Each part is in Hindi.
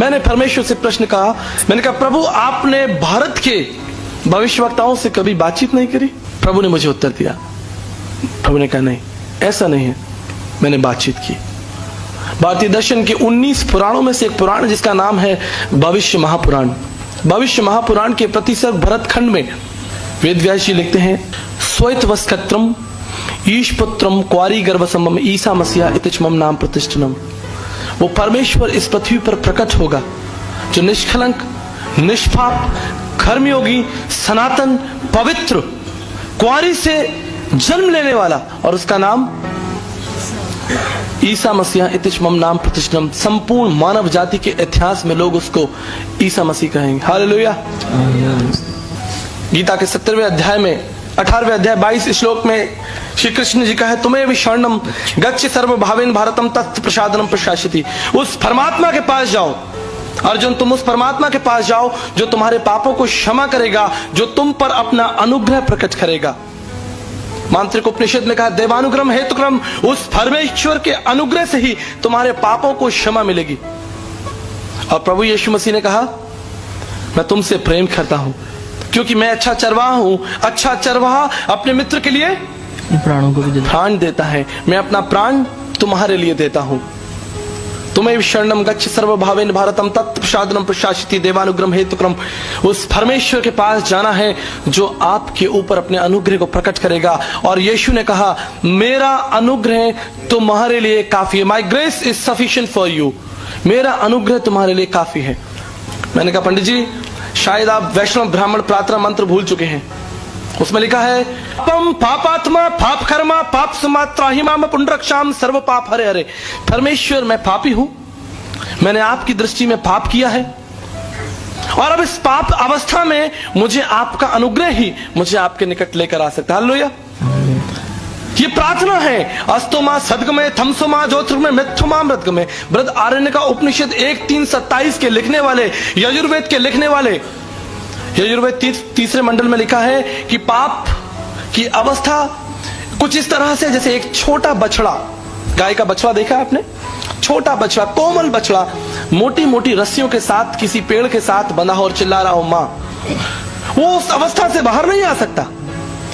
मैंने परमेश्वर से प्रश्न कहा, मैंने कहा प्रभु आपने भारत के भविष्यवक्ताओं से कभी बातचीत नहीं करी? प्रभु ने मुझे उत्तर दिया, प्रभु ने कहा नहीं ऐसा नहीं है, मैंने बातचीत की। भारतीय दर्शन के 19 पुराणों में से एक पुराण जिसका नाम है भविष्य महापुराण। भविष्य महापुराण के प्रतिसर्ग भरत खंड में वेद व्यास जी लिखते हैं, स्वैतवस्कत्रम ईशपुत्रम क्वारी गर्भसमम ईसा मसीहा इतिच मम नाम प्रतिष्ठनम। वो परमेश्वर इस पृथ्वी पर प्रकट होगा जो निष्कलंक, निष्पाप, कर्मयोगी, सनातन, पवित्र, क्वारी से जन्म लेने वाला, और उसका नाम ईसा मसीहा इतिच मम नाम प्रतिष्ठनम। संपूर्ण मानव जाति के इतिहास में लोग उसको ईसा मसीह कहेंगे। हालेलुया। गीता के 17वें अध्याय में 18वें अध्याय 22 श्लोक में श्री कृष्ण जी का है, तुम्हें भी शरणम गच्छ सर्वभावेन भारतम तत् प्रसादनम प्रशासिति। उस परमात्मा के पास जाओ अर्जुन, तुम उस परमात्मा के पास जाओ जो तुम्हारे पापों को क्षमा करेगा, जो तुम पर अपना अनुग्रह प्रकट करेगा। मांत्रिक उपनिषद में कहा, देवानुग्रह हेतुक्रम, उस परमेश्वर के अनुग्रह से ही तुम्हारे पापों को क्षमा मिलेगी। और प्रभु यीशु मसीह ने कहा, मैं तुमसे प्रेम करता हूं क्योंकि मैं अच्छा चरवाहा हूं। अच्छा चरवाहा अपने मित्र के लिए प्राणों को भी प्राण देता है। मैं अपना प्राण तुम्हारे लिए देता हूं। तुम्हें शरणम गच्छ सर्वभावेन भारतम तत् प्रसादनम प्रशासिति देवानुग्रह हेतुक्रम। उस परमेश्वर के पास जाना है जो आपके ऊपर अपने अनुग्रह को प्रकट करेगा। और यीशु ने कहा, मेरा अनुग्रह तुम्हारे लिए काफी है। माई grace is sufficient for you. मेरा अनुग्रह तुम्हारे लिए काफी है। मैंने कहा, पंडित जी शायद आप वैष्णव ब्राह्मण प्रार्थना मंत्र भूल चुके हैं। उसमें लिखा है, पम पापात्मा पाप कर्मा पाप समात्राहिमाम पुंडरक्षाम सर्व पाप हरे हरे। परमेश्वर मैं पापी हूं, मैंने आपकी दृष्टि में पाप किया है, और अब इस पाप अवस्था में मुझे आपका अनुग्रह ही मुझे आपके निकट लेकर आ सकता है। हालेलुया। ये प्रार्थना है। अस्तोमा सदगमय थमसोमा ज्योतिर्गमय मिथुमा मृतगमय। बृहद आरण्य का उपनिषद 1:3-27 के लिखने वाले, यजुर्वेद के लिखने वाले, यजुर्वेद तीसरे मंडल में लिखा है कि पाप की अवस्था कुछ इस तरह से जैसे एक छोटा बछड़ा, गाय का बछड़ा देखा आपने, छोटा बछड़ा, कोमल बछड़ा, मोटी मोटी रस्सियों के साथ किसी पेड़ के साथ बंधा हो और चिल्ला रहा हो मां, वो उस अवस्था से बाहर नहीं आ सकता,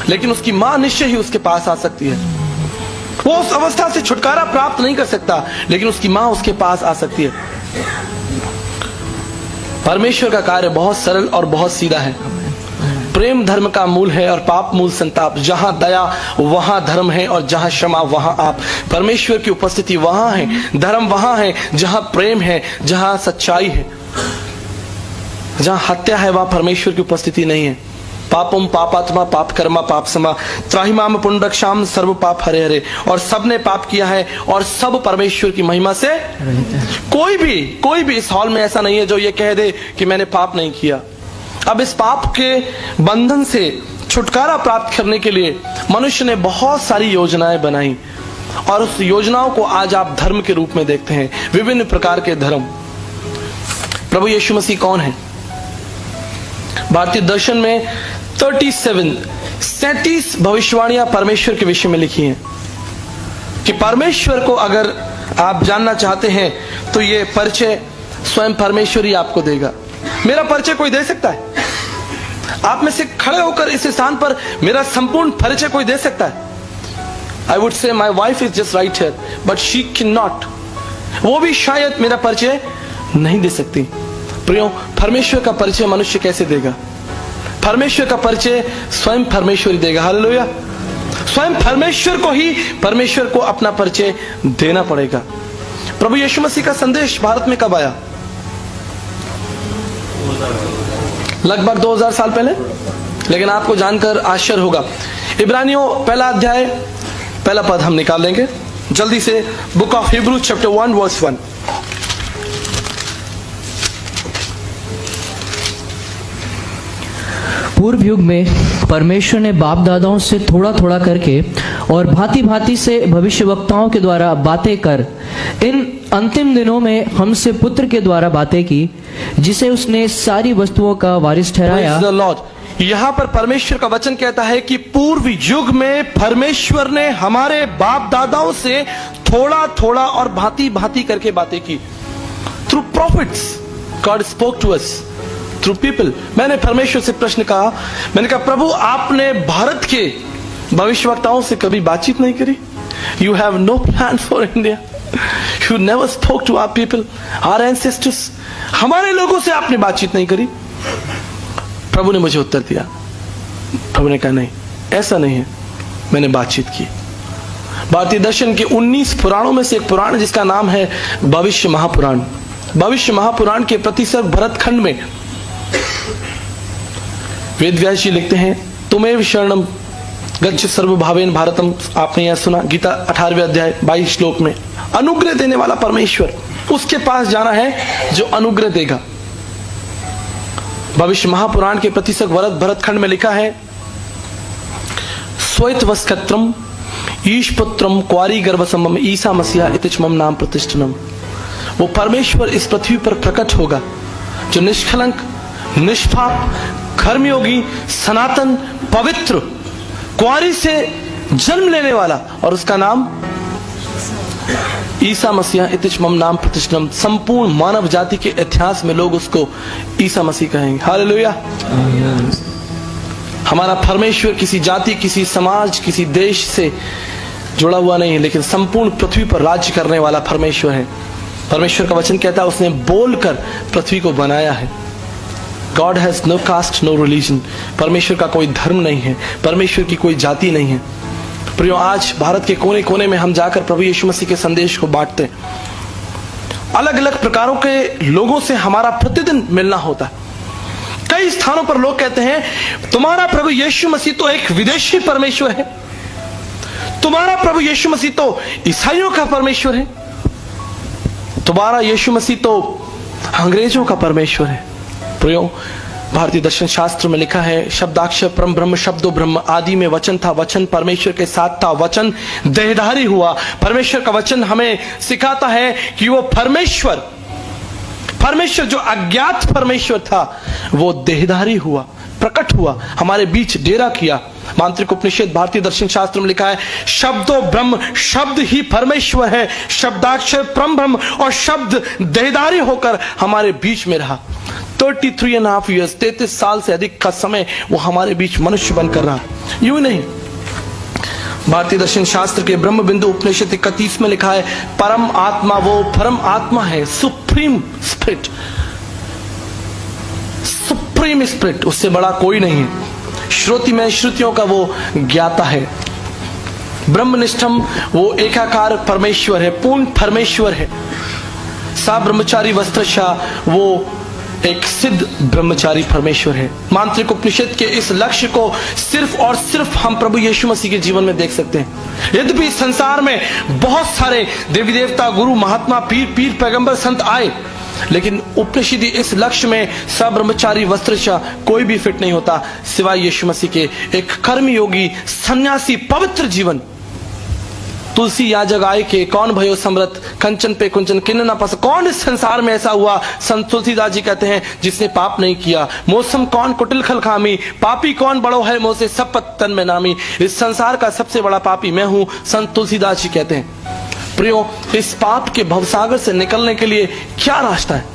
लेकिन उसकी मां निश्चय ही उसके पास आ सकती है। वो उस अवस्था से छुटकारा प्राप्त नहीं कर सकता, लेकिन उसकी मां उसके पास आ सकती है। परमेश्वर का कार्य बहुत सरल और बहुत सीधा है। प्रेम धर्म का मूल है और पाप मूल संताप। जहां दया वहां धर्म है, और जहां क्षमा वहां आप। परमेश्वर की उपस्थिति वहां है, धर्म वहां है जहां प्रेम है, जहां सच्चाई है। जहां हत्या है वहां परमेश्वर की उपस्थिति नहीं है। पापम पापात्मा पाप कर्मा पाप समा त्राहिमाम पुंडरक्षाम सर्व पाप हरे हरे। और सबने पाप किया है और सब परमेश्वर की महिमा से कोई भी इस हॉल में ऐसा नहीं है जो ये कह दे कि मैंने पाप नहीं किया। अब इस पाप के बंधन से छुटकारा प्राप्त करने के लिए मनुष्य ने बहुत सारी योजनाएं बनाई, और उस योजनाओं को आज आप धर्म के रूप में देखते हैं, विभिन्न प्रकार के धर्म। प्रभु यीशु मसीह कौन है? भारतीय दर्शन में 37 भविष्यवाणियां परमेश्वर के विषय में लिखी हैं कि परमेश्वर को अगर आप जानना चाहते हैं तो ये परिचय स्वयं परमेश्वर ही आपको देगा। मेरा परिचय कोई दे सकता है? आप में से खड़े होकर इस स्थान पर मेरा संपूर्ण परिचय कोई दे सकता है? I would say my wife is just right here but she can not. वो भी शायद मेरा परिचय नहीं दे सकती। प्रियो, परमेश्वर का परिचय मनुष्य कैसे देगा? परमेश्वर का परिचय स्वयं परमेश्वर ही देगा। हालेलुया। स्वयं परमेश्वर को ही परमेश्वर को अपना परिचय देना पड़ेगा। प्रभु यीशु मसीह का संदेश भारत में कब आया? लगभग 2000 साल पहले। लेकिन आपको जानकर आश्चर्य होगा, इब्रानियों पहला अध्याय पहला पद हम निकाल लेंगे जल्दी से। Book of Hebrew chapter 1 verse 1। पूर्व युग में परमेश्वर ने बाप दादाओं से थोड़ा थोड़ा करके और भांति भांति से भविष्यवक्ताओं के द्वारा बातें कर इन अंतिम दिनों में हमसे पुत्र के द्वारा बातें की, जिसे उसने सारी वस्तुओं का वारिस ठहराया। यहाँ पर परमेश्वर का वचन कहता है कि पूर्व युग में परमेश्वर ने हमारे बाप दादाओं से थोड़ा थोड़ा और भांति भांति करके बातें की। Through prophets, God spoke to us through people. मैंने परमेश्वर से प्रश्न कहा, मैंने कहा प्रभु आपने भारत के भविष्यवक्ताओं से कभी बातचीत नहीं करी? You have no plan for India, you never spoke to our people, our ancestors. हमारे लोगों से आपने बातचीत नहीं करी? प्रभु ने मुझे उत्तर दिया, प्रभु ने कहा नहीं, ऐसा नहीं है, मैंने बातचीत की। भारतीय दर्शन के 19 पुराणों में से एक पुराण जिसका नाम है भविष्य महापुराण। भविष्य महापुराण के प्रतिसर्ग भरतखंड में वेद व्यास जी लिखते हैं, तुमेव शरणम गच्छ सर्वभावेन भारतम। आपने यह सुना, गीता 18वें अध्याय 22 श्लोक में। अनुग्रह देने वाला परमेश्वर, उसके पास जाना है जो अनुग्रह देगा। भविष्य महापुराण के प्रतिसर्ग भरतखंड में लिखा है, स्वैत वस्कत्रम ईशपुत्रम क्वारी गर्भसमम ईसा मसीहा इतिचमम नाम प्रतिष्ठनम। वो परमेश्वर इस पृथ्वी पर प्रकट होगा जो निष्कलंक, निष्पाप, कर्मयोगी, सनातन, पवित्र, क्वारी से जन्म लेने वाला, और उसका नाम ईसा मसीहा इतिचमम नाम प्रतिष्ठनम। संपूर्ण मानव जाति के इतिहास में लोग उसको ईसा मसीह कहेंगे। हालेलुया। हमारा परमेश्वर किसी जाति, किसी समाज, किसी देश से जुड़ा हुआ नहीं है, लेकिन संपूर्ण पृथ्वी पर राज्य करने वाला परमेश्वर है। परमेश्वर का वचन कहता है उसने बोलकर पृथ्वी को बनाया है। God has no caste, no religion. परमेश्वर का कोई धर्म नहीं है, परमेश्वर की कोई जाति नहीं है। प्रियो, आज भारत के कोने कोने में हम जाकर प्रभु यीशु मसीह के संदेश को बांटते हैं। अलग अलग प्रकारों के लोगों से हमारा प्रतिदिन मिलना होता है। कई स्थानों पर लोग कहते हैं तुम्हारा प्रभु यीशु मसीह तो एक विदेशी परमेश्वर है, तुम्हारा प्रभु यीशु मसीह तो ईसाइयों का परमेश्वर है, तुम्हारा यीशु मसीह तो अंग्रेजों का परमेश्वर है। प्रियो, भारतीय दर्शन शास्त्र में लिखा है, शब्दाक्षर परम ब्रह्म शब्दो ब्रह्म, आदि में वचन था, वचन परमेश्वर के साथ था, वचन देहधारी हुआ। परमेश्वर का वचन हमें सिखाता है कि वो परमेश्वर जो अज्ञात परमेश्वर था वो देहधारी हुआ, प्रकट हुआ, हमारे बीच डेरा किया। मांत्रिक उपनिषद भारतीय दर्शन शास्त्र में लिखा है, शब्दो ब्रह्म, शब्द ही परमेश्वर है, शब्दाक्षर परम ब्रह्म, और शब्द देहधारी होकर हमारे बीच में रहा। 33.5 ईयर्स, 33 साल से अधिक का समय वो हमारे बीच मनुष्य बनकर रहा। यूं नहीं, भारतीय दर्शन शास्त्र के ब्रह्म बिंदु उपनिषद 31 में लिखा है, परम आत्मा वो परम आत्मा है, सुप्रीम स्पिरिट, सुप्रीम स्पिरिट, उससे बड़ा कोई नहीं है। श्रुति में श्रुतियों का वो ज्ञाता है। ब्रह्मनिष्ठम, वो एकाकार परमेश्वर है, पूर्ण परमेश्वर है। सा ब्रह्मचारी वस्त्रशा, वो एक सिद्ध ब्रह्मचारी परमेश्वर है। मांत्रिक उपनिषद के इस लक्ष्य को सिर्फ और सिर्फ हम प्रभु यीशु मसीह के जीवन में देख सकते हैं। यद्यपि संसार में बहुत सारे देवी देवता, गुरु, महात्मा, पीर पैगंबर, संत आए, लेकिन उपनिषद इस लक्ष्य में सब्रह्मचारी वस्त्रशा कोई भी फिट नहीं होता सिवाय यीशु मसीह के। एक कर्मयोगी, सन्यासी, पवित्र जीवन। तुलसी याजक आय के, कौन भयो समृत, कंचन पे कुंचन किन्न न पस। कौन इस संसार में ऐसा हुआ, संत तुलसीदास जी कहते हैं, जिसने पाप नहीं किया। मौसम कौन कुटिल खल खामी, पापी कौन बड़ो है मोसे सब पत्तन में नामी। इस संसार का सबसे बड़ा पापी मैं हूं, संत तुलसीदास जी कहते हैं। प्रियो, इस पाप के भवसागर से निकलने के लिए क्या रास्ता है?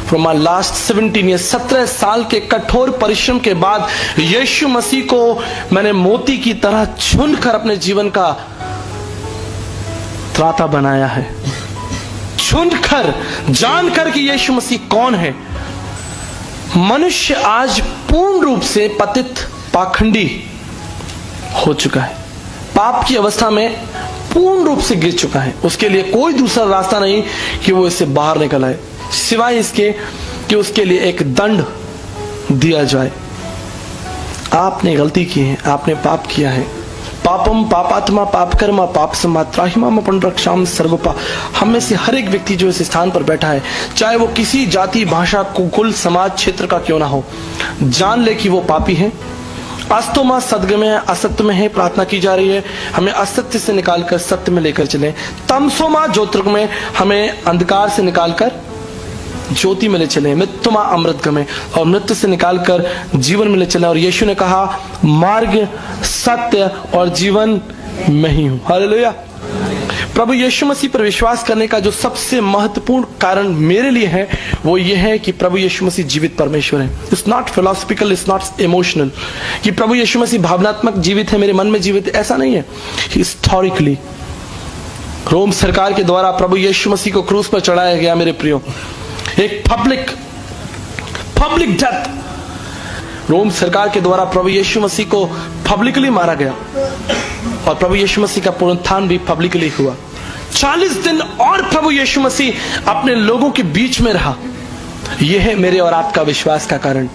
From my last 17 years, 17 साल के कठोर परिश्रम के बाद यीशु मसीह को मैंने मोती की तरह चुनकर अपने जीवन का त्राता बनाया है। चुनकर, जानकर कि यीशु मसीह कौन है। मनुष्य आज पूर्ण रूप से पतित, पाखंडी हो चुका है, पाप की अवस्था में पूर्ण रूप से गिर चुका है। उसके लिए कोई दूसरा रास्ता नहीं कि वो इससे बाहर निकल आए, सिवाय इसके कि उसके लिए एक दंड दिया जाए। आपने गलती की है, आपने पाप किया है। पापम पापात्मा पाप कर्मा पाप समात्राहिमाम पुनरक्षाम सर्वपा। हम में से हर एक व्यक्ति जो इस स्थान पर बैठा है, चाहे वो किसी जाति, भाषा, कुल, समाज, क्षेत्र का क्यों ना हो, जान ले कि वो पापी है। अस्तो मां सदगम है, असत्य में है, प्रार्थना की जा रही है हमें असत्य से निकालकर सत्य में लेकर चले। तमसो मां ज्योतिर्ग में, हमें अंधकार से निकालकर ज्योति में ले चले। मृत्यु मां अमृत गमे, और मृत्यु से निकालकर जीवन में ले चले। और यीशु ने कहा, मार्ग, सत्य और जीवन मैं ही हूं। हालेलुया। प्रभु यीशु मसीह पर विश्वास करने का जो सबसे महत्वपूर्ण कारण मेरे लिए है वो ये है कि प्रभु यीशु मसीह जीवित परमेश्वर है। It's not philosophical, it's not emotional कि प्रभु यीशु मसीह भावनात्मक जीवित है, मेरे मन में जीवित है, ऐसा नहीं है। हिस्टोरिकली रोम सरकार के द्वारा प्रभु यीशु मसीह को क्रूस पर चढ़ाया गया मेरे प्रियो, एक पब्लिक डेथ। रोम सरकार के द्वारा प्रभु यीशु मसीह को पब्लिकली मारा गया और प्रभु यीशु मसीह का पुनरुत्थान भी पब्लिकली हुआ। 40 दिन और प्रभु यीशु मसीह अपने लोगों के बीच में रहा। यह है मेरे और आपका विश्वास का कारण।